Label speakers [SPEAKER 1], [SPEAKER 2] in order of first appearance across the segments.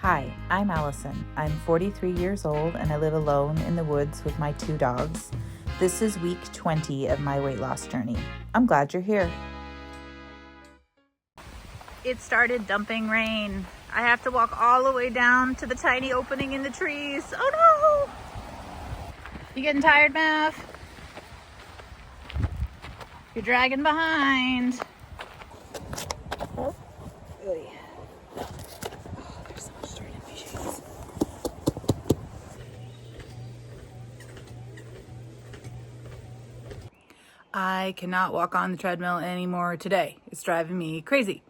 [SPEAKER 1] Hi, I'm Allison. I'm 43 years old and I live alone in the woods with my 2 dogs. This is week 20 of my weight loss journey. I'm glad you're here. It started dumping rain. I have to walk all the way down to the tiny opening in the trees. Oh no! You getting tired, Mav? You're dragging behind. Oh. There's so much dirt in my shoes. I cannot walk on the treadmill anymore today. It's driving me crazy.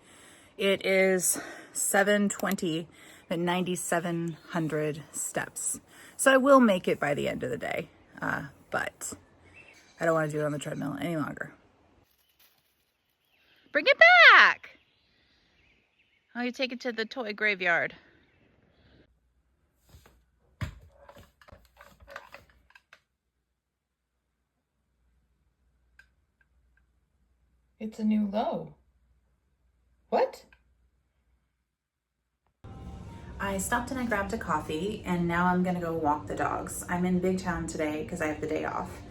[SPEAKER 1] It is 7:20 at 9,700 steps. So I will make it by the end of the day, but I don't want to do it on the treadmill any longer. Bring it back! Oh, you take it to the toy graveyard. It's a new low. What? I stopped and I grabbed a coffee and now I'm gonna go walk the dogs. I'm in Big Town today because I have the day off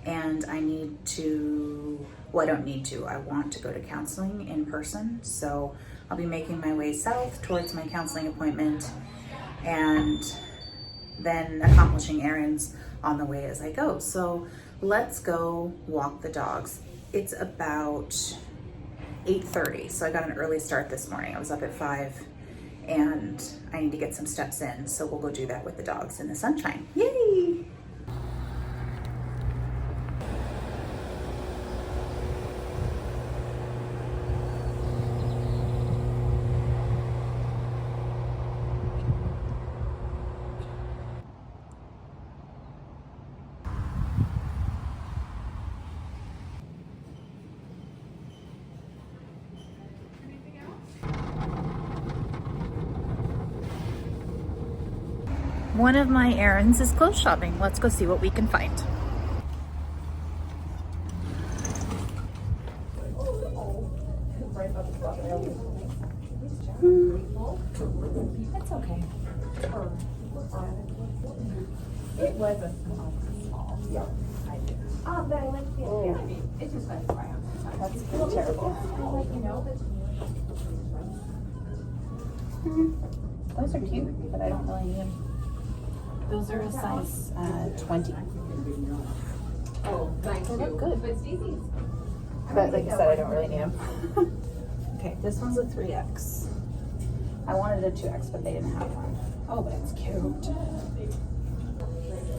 [SPEAKER 1] and I need to, well, I don't need to, I want to go to counseling in person. So I'll be making my way south towards my counseling appointment and then accomplishing errands on the way as I go. So let's go walk the dogs. It's about 8:30, so I got an early start this morning. I was up at 5 and I need to get some steps in, so we'll go do that with the dogs in the sunshine. Yay! One of my errands is clothes shopping. Let's go see what we can find. It's okay. It wasn't small. Yeah, I do. But I like the idea. It's just like that's terrible. Those are cute, but I don't really need them. Those are a size 20. Oh, nice. They look good. But like I said, I don't really need them. Okay, this one's a 3X. I wanted a 2X, but they didn't have one. Oh, but it's cute.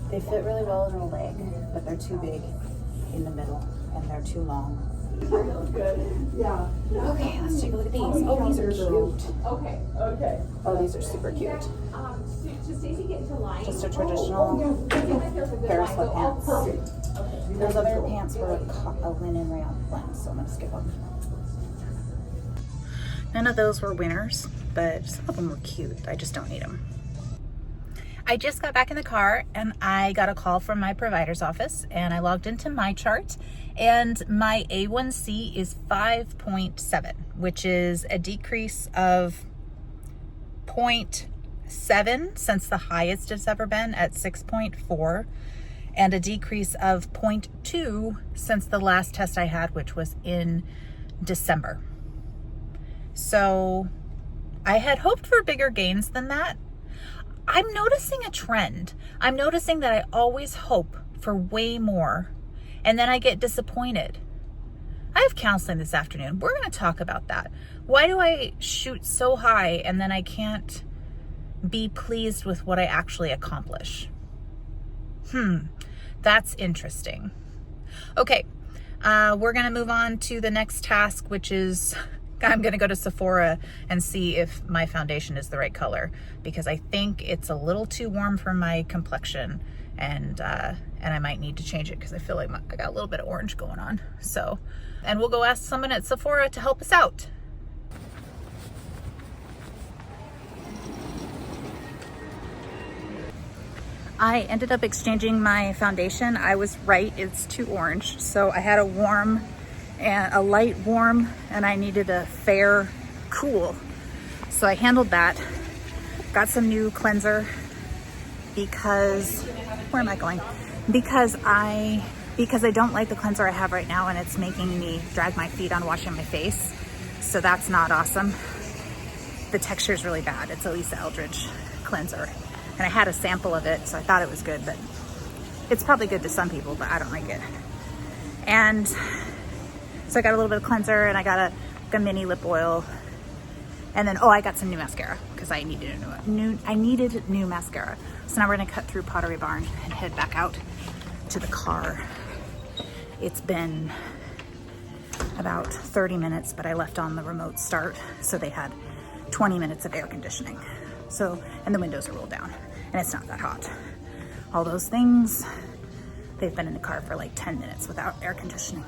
[SPEAKER 1] They fit really well in her leg, but they're too big in the middle, and they're too long. Yeah. Okay, let's take a look at these. Oh, these are cute. Okay. Oh, these are super cute. Just a traditional pair of sweatpants. Those other pants were a linen rayon blend, so I'm gonna skip them. None of those were winners, but some of them were cute. I just don't need them. I just got back in the car and I got a call from my provider's office and I logged into my chart and my A1C is 5.7, which is a decrease of 0.7 since the highest it's ever been at 6.4 and a decrease of 0.2 since the last test I had, which was in December. So I had hoped for bigger gains than that. I'm noticing a trend. I'm noticing that I always hope for way more and then I get disappointed. I have counseling this afternoon. We're going to talk about that. Why do I shoot so high and then I can't be pleased with what I actually accomplish? That's interesting. Okay, we're going to move on to the next task, which is I'm going to go to Sephora and see if my foundation is the right color because I think it's a little too warm for my complexion and I might need to change it because I feel like I got a little bit of orange going on. So, and we'll go ask someone at Sephora to help us out. I ended up exchanging my foundation. I was right, it's too orange. So I had a warm and a light warm and I needed a fair cool. So I handled that. Got some new cleanser because, where am I going? Because I don't like the cleanser I have right now, and it's making me drag my feet on washing my face. So that's not awesome. The texture is really bad. It's a Lisa Eldridge cleanser. And I had a sample of it, so I thought it was good, but it's probably good to some people, but I don't like it. And so I got a little bit of cleanser, and I got a mini lip oil. And then, I got some new mascara because I needed new mascara. So now we're gonna cut through Pottery Barn and head back out to the car. It's been about 30 minutes, but I left on the remote start, so they had 20 minutes of air conditioning. So, and the windows are rolled down, and it's not that hot. All those things, they've been in the car for like 10 minutes without air conditioning.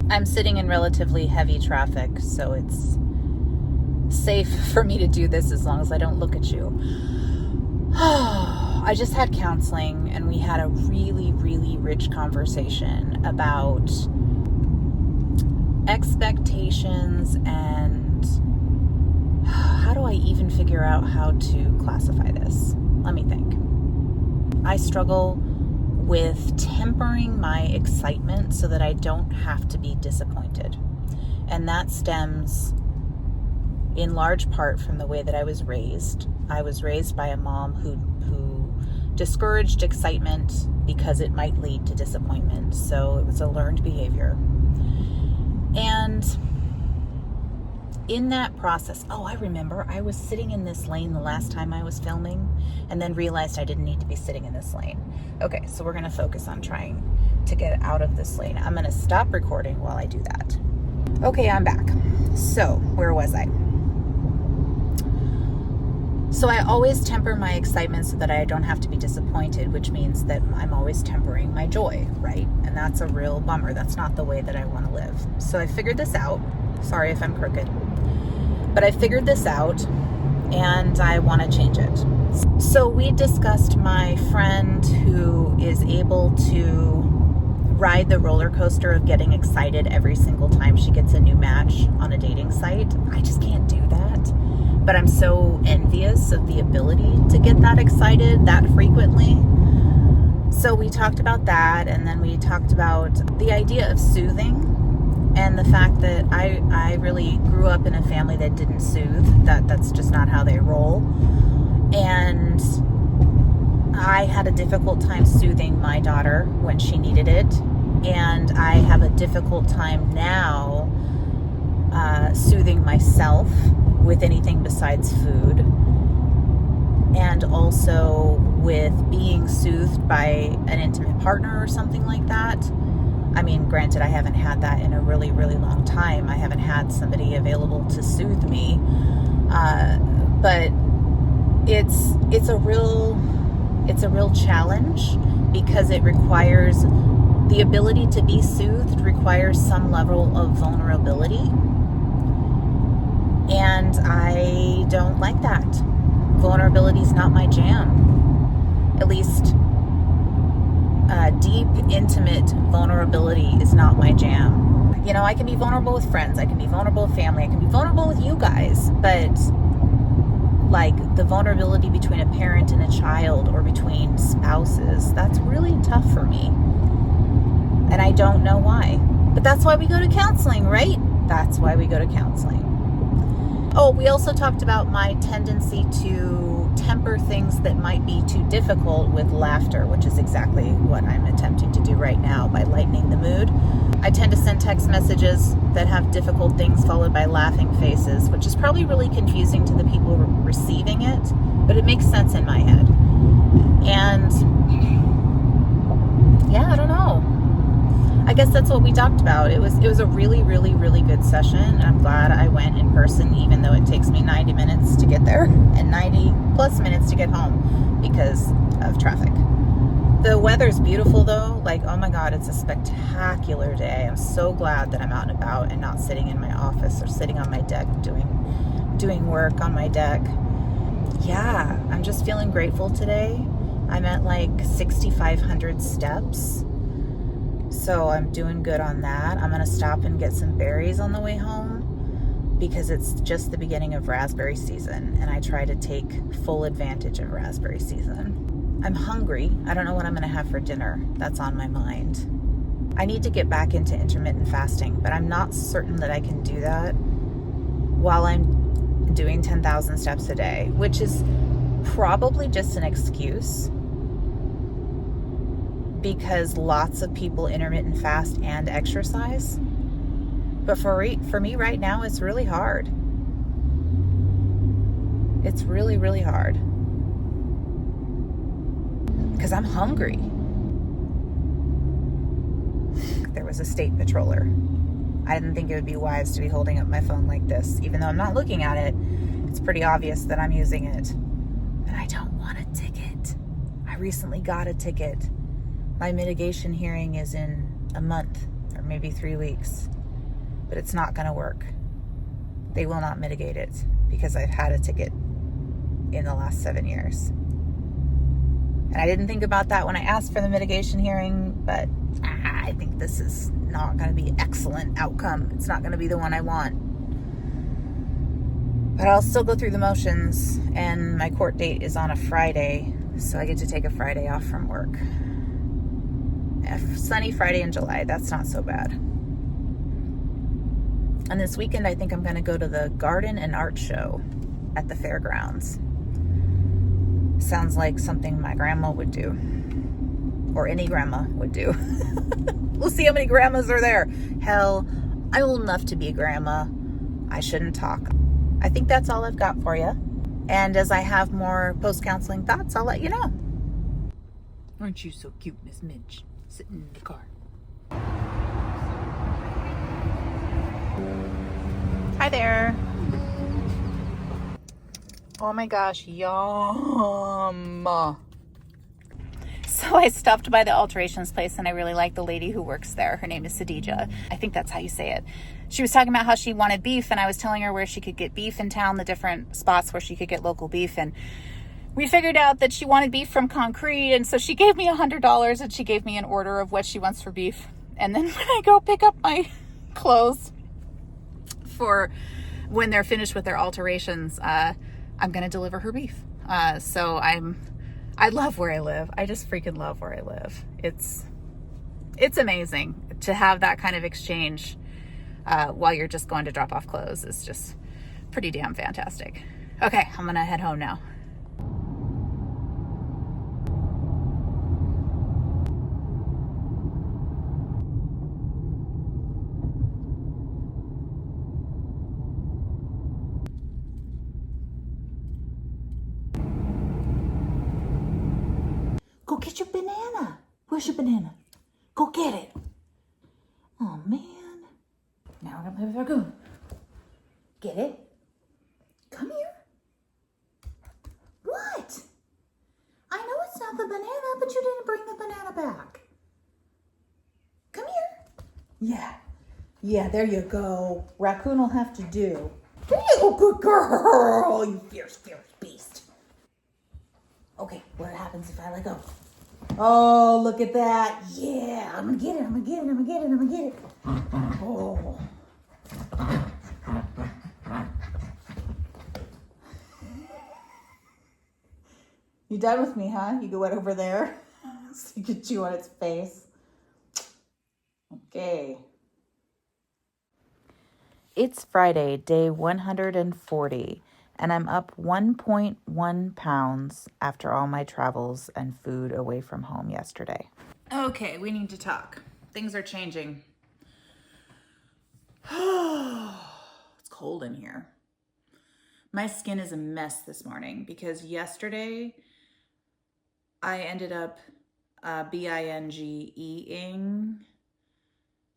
[SPEAKER 1] I'm sitting in relatively heavy traffic, so it's safe for me to do this as long as I don't look at you. I just had counseling, and we had a really, really rich conversation about expectations and how do I even figure out how to classify this? Let me think. I struggle with tempering my excitement so that I don't have to be disappointed. And that stems in large part from the way that I was raised. I was raised by a mom who discouraged excitement because it might lead to disappointment. So it was a learned behavior. And in that process, I remember I was sitting in this lane the last time I was filming, and then realized I didn't need to be sitting in this lane. Okay, so we're gonna focus on trying to get out of this lane. I'm gonna stop recording while I do that. Okay, I'm back. So, where was I? So I always temper my excitement so that I don't have to be disappointed, which means that I'm always tempering my joy, right? And that's a real bummer. That's not the way that I want to live. So I figured this out. Sorry if I'm crooked. But I figured this out, and I want to change it. So we discussed my friend who is able to ride the roller coaster of getting excited every single time she gets a new match on a dating site. I just can't do that. But I'm so envious of the ability to get that excited that frequently. So we talked about that, and then we talked about the idea of soothing and the fact that I really grew up in a family that didn't soothe. That's just not how they roll. And I had a difficult time soothing my daughter when she needed it. And I have a difficult time now soothing myself with anything besides food, and also with being soothed by an intimate partner or something like that. I mean, granted, I haven't had that in a really, really long time. I haven't had somebody available to soothe me, but it's a real challenge, because it requires the ability to be soothed, requires some level of vulnerability. And I don't like that. Vulnerability is not my jam. At least deep, intimate vulnerability is not my jam. You know, I can be vulnerable with friends. I can be vulnerable with family. I can be vulnerable with you guys. But like the vulnerability between a parent and a child, or between spouses, that's really tough for me. And I don't know why. But that's why we go to counseling, right? That's why we go to counseling. Oh, we also talked about my tendency to temper things that might be too difficult with laughter, which is exactly what I'm attempting to do right now by lightening the mood. I tend to send text messages that have difficult things followed by laughing faces, which is probably really confusing to the people receiving it, but it makes sense in my head. And yeah, I don't know. I guess that's what we talked about. It was a really, really, really good session. And I'm glad I went in person, even though it takes me 90 minutes to get there and 90 plus minutes to get home because of traffic. The weather's beautiful though. Like, oh my God, it's a spectacular day. I'm so glad that I'm out and about and not sitting in my office or sitting on my deck doing work on my deck. Yeah, I'm just feeling grateful today. I'm at like 6,500 steps. So I'm doing good on that. I'm going to stop and get some berries on the way home. because it's just the beginning of raspberry season, and I try to take full advantage of raspberry season. I'm hungry. I don't know what I'm going to have for dinner. That's on my mind. I need to get back into intermittent fasting, but I'm not certain that I can do that while I'm doing 10,000 steps a day, which is probably just an excuse because lots of people intermittent fast and exercise. But for me right now, it's really hard. It's really, really hard. Because I'm hungry. There was a state patroller. I didn't think it would be wise to be holding up my phone like this. Even though I'm not looking at it, it's pretty obvious that I'm using it. But I don't want a ticket. I recently got a ticket. My mitigation hearing is in a month or maybe 3 weeks. But it's not going to work. They will not mitigate it because I've had a ticket in the last 7 years. And I didn't think about that when I asked for the mitigation hearing, but I think this is not going to be an excellent outcome. It's not going to be the one I want. But I'll still go through the motions, and my court date is on a Friday, so I get to take a Friday off from work. A sunny Friday in July, that's not so bad. And this weekend, I think I'm going to go to the garden and art show at the fairgrounds. Sounds like something my grandma would do. Or any grandma would do. We'll see how many grandmas are there. Hell, I'm old enough to be a grandma. I shouldn't talk. I think that's all I've got for you. And as I have more post-counseling thoughts, I'll let you know. Aren't you so cute, Miss Midge? Sitting in the car. Hi there. Oh my gosh, yum. So I stopped by the alterations place and I really like the lady who works there. Her name is Sadija. I think that's how you say it. She was talking about how she wanted beef, and I was telling her where she could get beef in town, the different spots where she could get local beef. And we figured out that she wanted beef from Concrete, and so she gave me $100 and she gave me an order of what she wants for beef. And then when I go pick up my clothes for when they're finished with their alterations, I'm going to deliver her beef. So I love where I live. I just freaking love where I live. It's amazing to have that kind of exchange while you're just going to drop off clothes. It's just pretty damn fantastic. Okay, I'm going to head home now. Go get your banana. Where's your banana? Go get it. Oh, man. Now we're going to play with Raccoon. Get it. Come here. What? I know it's not the banana, but you didn't bring the banana back. Come here. Yeah. Yeah, there you go. Raccoon will have to do. There you go, good girl. You fierce, fierce beast. Okay, what happens if I let go? Oh, look at that. Yeah, I'm gonna get it, I'm gonna get it, I'm gonna get it, I'm gonna get it. Oh. You done with me, huh? You go right over there so you can chew on its face. Okay. It's Friday, day 140. And I'm up 1.1 pounds after all my travels and food away from home yesterday. Okay, we need to talk. Things are changing. It's cold in here. My skin is a mess this morning because yesterday I ended up eating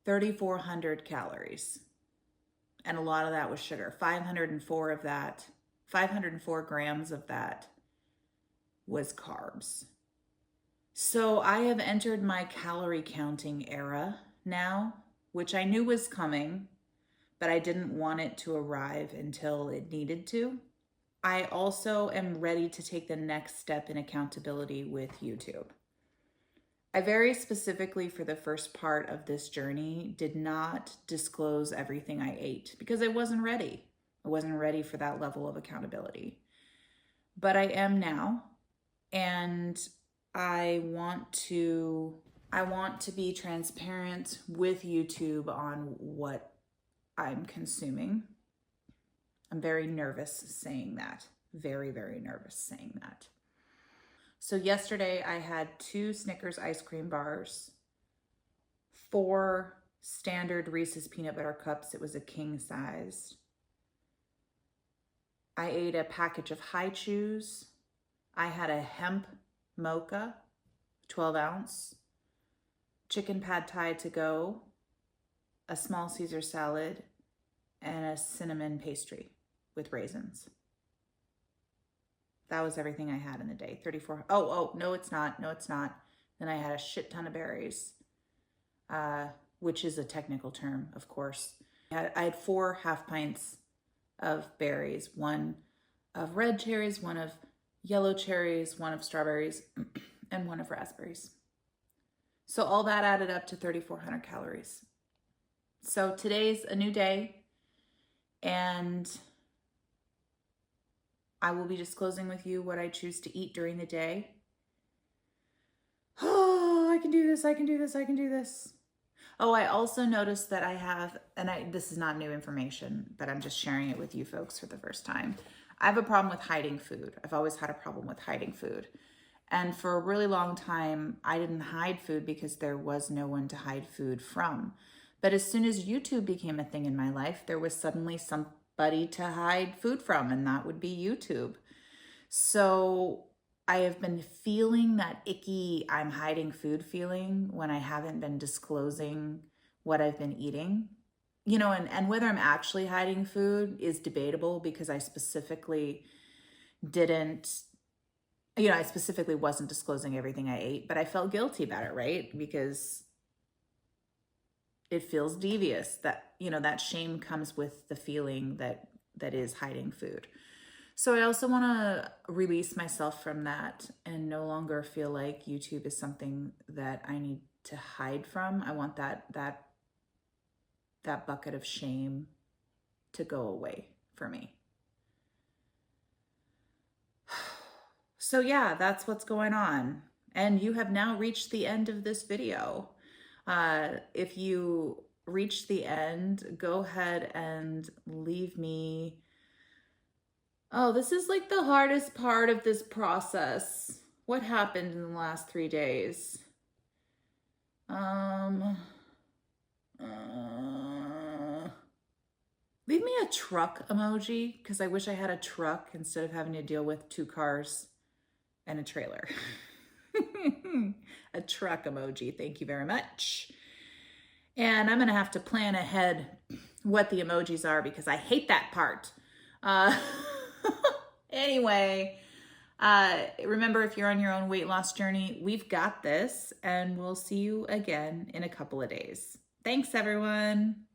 [SPEAKER 1] 3,400 calories. And a lot of that was sugar. 504 grams of that was carbs. So I have entered my calorie counting era now, which I knew was coming, but I didn't want it to arrive until it needed to. I also am ready to take the next step in accountability with YouTube. I very specifically, for the first part of this journey, did not disclose everything I ate because I wasn't ready. I wasn't ready for that level of accountability. But I am now, and I want to be transparent with YouTube on what I'm consuming. I'm very nervous saying that. Very, very nervous saying that. So yesterday I had 2 Snickers ice cream bars, 4 standard Reese's peanut butter cups. It was a king size. I ate a package of High Chews. I had a hemp mocha, 12 ounce, chicken pad thai to go, a small Caesar salad, and a cinnamon pastry with raisins. That was everything I had in the day. 34. Oh, no, it's not. No, it's not. Then I had a shit ton of berries, which is a technical term, of course. I had 4 half pints of berries, 1 of red cherries, 1 of yellow cherries, 1 of strawberries, and 1 of raspberries. So all that added up to 3,400 calories. So today's a new day, and I will be disclosing with you what I choose to eat during the day. Oh, I can do this, I can do this, I can do this. Oh, I also noticed that I have, and this is not new information, but I'm just sharing it with you folks for the first time. I have a problem with hiding food. I've always had a problem with hiding food. And for a really long time, I didn't hide food because there was no one to hide food from. But as soon as YouTube became a thing in my life, there was suddenly somebody to hide food from, and that would be YouTube. So I have been feeling that icky I'm hiding food feeling when I haven't been disclosing what I've been eating. You know, and whether I'm actually hiding food is debatable, because I specifically wasn't disclosing everything I ate, but I felt guilty about it, right? Because it feels devious that, that shame comes with the feeling that is hiding food. So I also want to release myself from that and no longer feel like YouTube is something that I need to hide from. I want that bucket of shame to go away for me. So yeah, that's what's going on. And you have now reached the end of this video. If you reach the end, go ahead and leave me. Oh, this is like the hardest part of this process. What happened in the last 3 days? Leave me a truck emoji, because I wish I had a truck instead of having to deal with 2 cars and a trailer. A truck emoji, thank you very much. And I'm gonna have to plan ahead what the emojis are, because I hate that part. Anyway, remember, if you're on your own weight loss journey, we've got this, and we'll see you again in a couple of days. Thanks, everyone.